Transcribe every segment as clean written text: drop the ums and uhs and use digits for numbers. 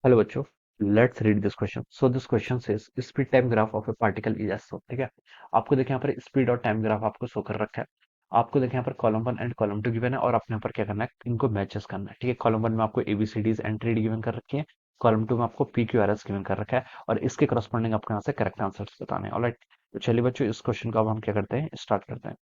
Hello बच्चों, let's read this question. So this question says speed time graph of a particle is as so. ठीक है, आपको देखिए यहाँ पर स्पीड और टाइम ग्राफ आपको शो कर रखा है। आपको देखिए यहाँ पर column one and column to given है और आपने यहाँ पर क्या करना है, इनको मैचेस करना है। ठीक है, कॉलम वन में आपको एबीसीडीज एंड ट्रेड गिवन कर रखी है, कॉलम टू में आपको P Q R S given कर रखा है और इसके करस्पॉन्डिंग आपको यहाँ से करेक्ट आंसर्स बताने हैं। ऑलराइट, तो चलिए बच्चों, इस क्वेश्चन को अब हम क्या करते हैं, स्टार्ट करते हैं।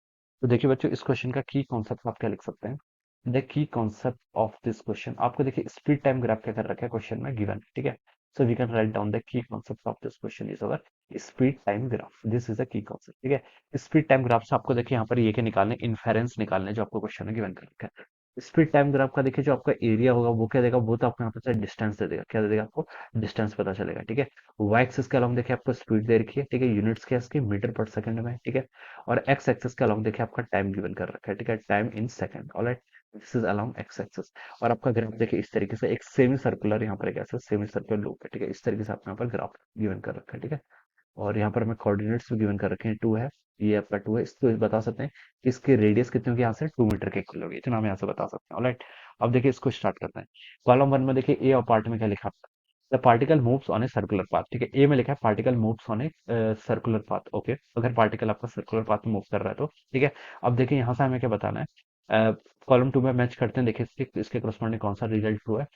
तो देखिए बच्चों, इस क्वेश्चन का की कॉन्सेप्ट आप क्या लिख सकते हैं। The key concept of this question, आपको देखिए स्पीड टाइम ग्राफ क्या कर रखा है क्वेश्चन में गिवन। ठीक है, so we can write down the key concept of this question is our speed time graph. This is a key concept. ठीक है, स्पीड टाइम ग्राफ से आपको देखिए यहाँ पर ये क्या निकालने, इन्फेरेंस निकालने, जो आपको क्वेश्चन में गिवन कर रखा है। स्पीड टाइम ग्राफ का देखिए जो आपका एरिया होगा वो क्या देगा, वो तो आपको यहाँ पर डिस्टेंस दे देगा। क्या दे देगा आपको, डिस्टेंस पता चलेगा। ठीक है, वाई एक्सिस के अलॉन्ग देखिए आपको स्पीड दे रखी है। ठीक है, यूनिट्स क्या है इसकी, मीटर पर सेकंड में। ठीक है, और एक्स एक्सिस के अलॉन्ग देखिए आपका टाइम गिवन कर रखा है। ठीक है, time in second. Alright, this is along x axis. और आपका ग्राफ देखिए इस तरीके से एक सेमी सर्कुलर, यहाँ पर एक ऐसा सेमी सर्कुलर लूप है। ठीक है, इस तरीके से आपको यहाँ पर ग्राफ गिवन कर रखा है। ठीक है, और यहाँ पर हमें कोऑर्डिनेट्स भी गिवन कर रखे हैं, 2 है, ये आपका 2 है। इसको बता सकते हैं कि इसकी रेडियस कितनी होगी, यहाँ से 2 मीटर के इक्वल होगी। इतना हम यहाँ से बता सकते हैं। ऑलराइट, अब देखिए इसको स्टार्ट करते हैं। कॉलम वन में देखिए ए और पार्ट में क्या लिखा है, the particle moves on a circular path. ठीक है, ए में लिखा है particle moves on a circular path. Okay, अगर पार्टिकल आपका सर्कुलर पाथ में मूव कर रहा है तो ठीक है। अब देखिए यहाँ से हमें क्या बताना है, कॉलम टू में मैच करते हैं। देखिए इसके करस्पॉन्डिंग कौन सा रिजल्ट ट्रू है।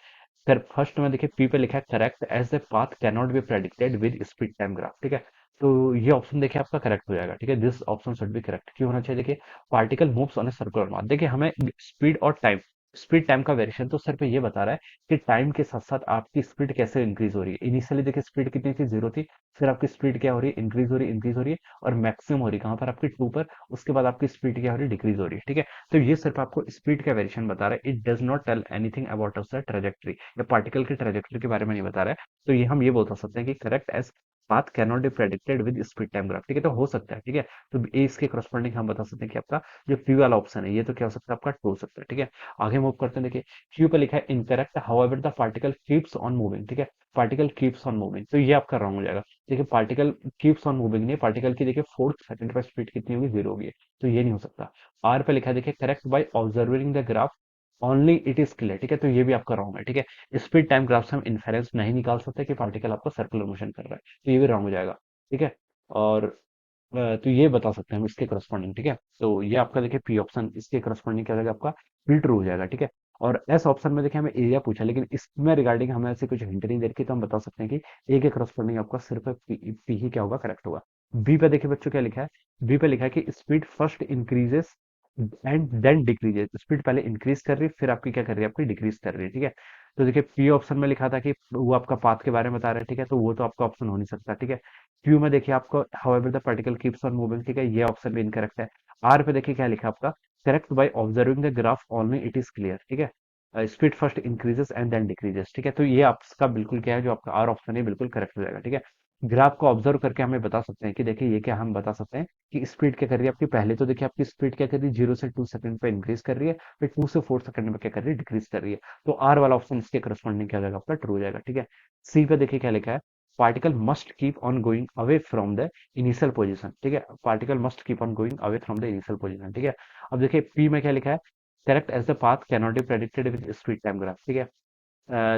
फिर फर्स्ट में देखिए पी पे लिखा है correct as the path cannot be predicted with speed time graph. ठीक है, तो ये ऑप्शन देखिए आपका करेक्ट हो जाएगा। ठीक है, this option should be correct. क्यों होना चाहिए, देखिए particle moves on a circular path. देखिए हमें स्पीड और टाइम, स्पीड टाइम का वेरिएशन तो सिर्फ ये बता रहा है कि टाइम के साथ साथ आपकी स्पीड कैसे इंक्रीज हो रही है। इनिशियली देखिए स्पीड कितनी थी, 0 थी। फिर आपकी स्पीड क्या हो रही है, इंक्रीज हो रही है, इंक्रीज हो रही है और मैक्सिमम हो रही है कहाँ पर, आपकी 2 पर। उसके बाद आपकी स्पीड क्या हो रही है, डिक्रीज हो रही है। ठीक है, तो ये सिर्फ आपको स्पीड का वेरिएशन बता रहा है। It does not tell anything about the trajectory, या पार्टिकल की ट्रेजेक्टरी के बारे में नहीं बता रहा है। तो ये हम ये बोल सकते हैं कि correct as path cannot be predicted with speed time graph. ठीक है, तो हो सकता है। ठीक है, तो ए इसके करस्पॉन्डिंग हम बता सकते हैं कि आपका जो पी वाला ऑप्शन है ये तो क्या हो सकता है, आपका ट्रू हो सकता है। ठीक है, आगे मूव करते हैं। देखिए क्यू पे लिखा है incorrect, however the particle keeps on moving. ठीक है, पार्टिकल कीप्स ऑन मूविंग, तो ये आपका रॉन्ग हो जाएगा। देखिए पार्टिकल कीप्स ऑन मूविंग नहीं, पार्टिकल की देखिए फोर्थ सेकंड पर स्पीड कितनी होगी, 0 होगी। तो ये नहीं हो सकता। आर पे लिखा है देखिए correct by observing the graph only it is clear. ठीक है, तो ये भी आपका रॉन्ग है। ठीक है, स्पीड टाइम ग्राफ से हम इन्फेरेंस नहीं निकाल सकते कि पार्टिकल आपका सर्कुलर मोशन कर रहा है, तो ये भी रॉन्ग हो जाएगा। ठीक है, और तो ये बता सकते हैं हम इसके करस्पॉन्डिंग। ठीक है, तो ये आपका देखिए पी ऑप्शन इसके करस्पॉन्डिंग क्या हो जाएगा, आपका फिल्टर हो जाएगा। ठीक है, और एस ऑप्शन में देखिए हमें एरिया पूछा, लेकिन इसमें रिगार्डिंग हमें ऐसे कुछ हिंट नहीं दे रखी, तो हम बता सकते हैं कि ए के करस्पॉन्डिंग आपका सिर्फ पी ही क्या होगा, करेक्ट होगा। बी पे देखिए बच्चों क्या लिखा है, बी पे लिखा है कि speed first increases and then decreases. Speed पहले इंक्रीज कर रही है, फिर आपकी क्या कर रही है, आपकी डिक्रीज कर रही है। ठीक है, तो देखिए पी ऑप्शन में लिखा था कि वो आपका पाथ के बारे में बता रहा है। ठीक है, तो वो तो आपका ऑप्शन हो नहीं सकता। ठीक है, क्यू में देखिए आपको however the particle keeps on moving. ठीक है, ये ऑप्शन भी इनकरेक्ट है। आर पे देखिए क्या लिखा आपका, correct by observing the graph only it is clear. ठीक है, speed first increases and then decreases. ठीक है, तो ये आपका बिल्कुल क्या है, जो आपका आर ऑप्शन है बिल्कुल करेक्ट हो जाएगा। ठीक है, ग्राफ को ऑब्जर्व करके हमें बता सकते हैं कि देखिए ये क्या, हम बता सकते हैं कि स्पीड क्या कर रही है आपकी, पहले तो देखिए आपकी स्पीड क्या कर रही है, 0 से 2 सेकंड पे इंक्रीज कर रही है, फिर 2 से 4 सेकंड में क्या कर रही है, डिक्रीज कर रही है। तो आर वाला ऑप्शन इसके करस्पॉन्डिंग क्या हो जाएगा, आपका ट्रू हो जाएगा। ठीक है, सी पे देखिए क्या लिखा है, particle must keep on going away from the initial position. ठीक है, particle must keep on going away from the initial position. ठीक है, अब देखिए पी में क्या लिखा है, correct as the path cannot be predicted with speed time graph. ठीक है,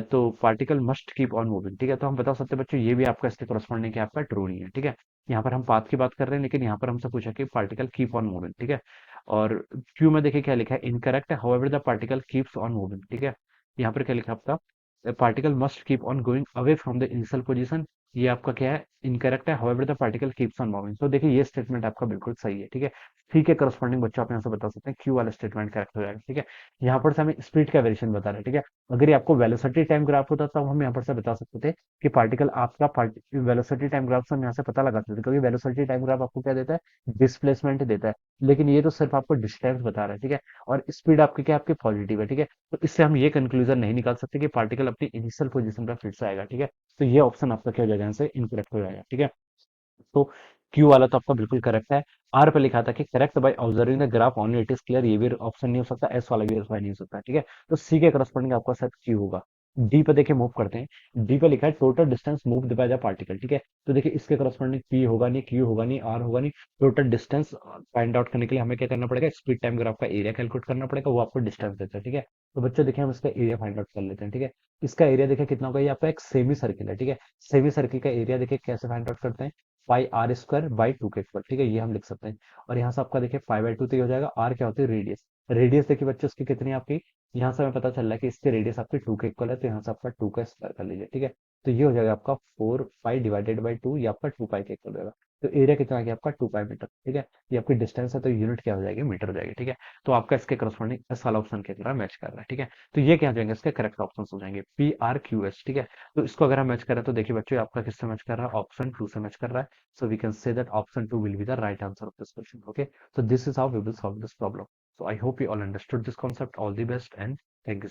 तो particle must keep on moving. ठीक है, तो हम बता सकते हैं बच्चों ये भी आपका इसके करस्पॉन्डिंग क्या आपका ट्रू नहीं है। ठीक है, यहाँ पर हम पाथ की बात कर रहे हैं, लेकिन यहाँ पर हमसे पूछा कि पार्टिकल कीप ऑन मूविंग। ठीक है, और क्यू में देखिए क्या लिखा है, incorrect however the particle keeps on moving. ठीक है, यहाँ पर क्या लिखा है आपका, particle must keep on going away from the initial position. ये आपका क्या है, इनकरेक्ट है, however the particle keeps on moving. तो देखिए ये स्टेटमेंट आपका बिल्कुल सही है। ठीक है, सी के करस्पॉन्डिंग बच्चों आप यहाँ से बता सकते हैं क्यू वाला स्टेटमेंट करेक्ट हो जाएगा। ठीक है, यहाँ पर से हमें स्पीड का वेरिएशन बता रहे हैं। ठीक है, अगर ये आपको वेलोसिटी टाइम ग्राफ होता तब हम यहाँ पर से बता सकते थे कि पार्टिकल आपका वेलोसिटी टाइम ग्राफ से हम यहाँ से पता लगाते थे, क्योंकि वेलोसिटी टाइम ग्राफ आपको क्या देता है, डिस्प्लेसमेंट देता है। लेकिन ये तो सिर्फ आपको डिस्टेंस बता रहा है। ठीक है, और स्पीड आपकी क्या, आपकी पॉजिटिव है। ठीक है, तो इससे हम ये कंक्लूजन नहीं निकाल सकते कि पार्टिकल अपनी इनिशियल पोजीशन पर फिर से आएगा। ठीक है, तो ये ऑप्शन आपका क्या हो जाएगा, यहाँ से इनकरेक्ट हो जाएगा। ठीक है, तो क्यू वाला तो आपका बिल्कुल करेक्ट है। आर पे लिखा था कि correct by observing the graph only it is clear, ये भी ऑप्शन नहीं हो सकता। एस वाला भी ऐसा नहीं हो सकता। ठीक है, तो सी के करस्पॉन्डिंग आपका शायद क्यू होगा। डी पे देखिए मूव करते हैं। डी पे लिखा है total distance moved by the particle, ठीक है। तो देखिए इसके करस्पॉन्डिंग पी होगा नहीं, क्यू होगा नहीं, आर होगा नहीं। टोटल डिस्टेंस फाइंड आउट करने के लिए हमें क्या करना पड़ेगा, स्पीड टाइम ग्राफ का एरिया कैलकुलेट करना पड़ेगा, वो आपको डिस्टेंस देता है, ठीक है। तो बच्चों देखिए हम इसका एरिया फाइंड आउट कर लेते हैं, ठीक है। इसका एरिया देखिए कितना होगा, ये आपका एक सेमी सर्किल है, ठीक है। सेमी सर्किल का एरिया देखिए कैसे फाइंड आउट करते हैं, पाई आर स्क्वायर बाई टू के इक्वल, ठीक है, ये हम लिख सकते हैं। और यहाँ से आपका देखिए पाई बाई टू तो ये हो जाएगा, आर क्या होती है, रेडियस। रेडियस देखिए बच्चों उसकी कितनी है आपकी, यहाँ से हमें पता चल रहा है कि इसकी रेडियस आपकी टू के इक्वल है, तो यहाँ से आपका टू का स्क्वायर कर लीजिए, ठीक है। तो ये हो जाएगा आपका four pi divided by two, ये आपका टू पाई के इक्वल होगा। तो एरिया कितना आ गया आपका, टू पाई मीटर, ठीक है। ये आपकी डिस्टेंस है, तो यूनिट क्या हो जाएगी, मीटर हो जाएगी, ठीक है। तो आपका इसके करस्पॉन्डिंग एस वाला ऑप्शन के तरह मैच कर रहा है, ठीक है। तो ये क्या हो जाएंगे, इसके करेक्ट ऑप्शन हो जाएंगे पी आर क्यू एस, ठीक है। तो इसको अगर हम मैच करें तो देखिए बच्चों आपका किससे मैच कर रहा है, ऑप्शन टू से मैच कर रहा है। So we can say that option two will be the right answer of this question, okay. So this is how we will solve this problem. So I hope you all understood this concept. All the best and thank you.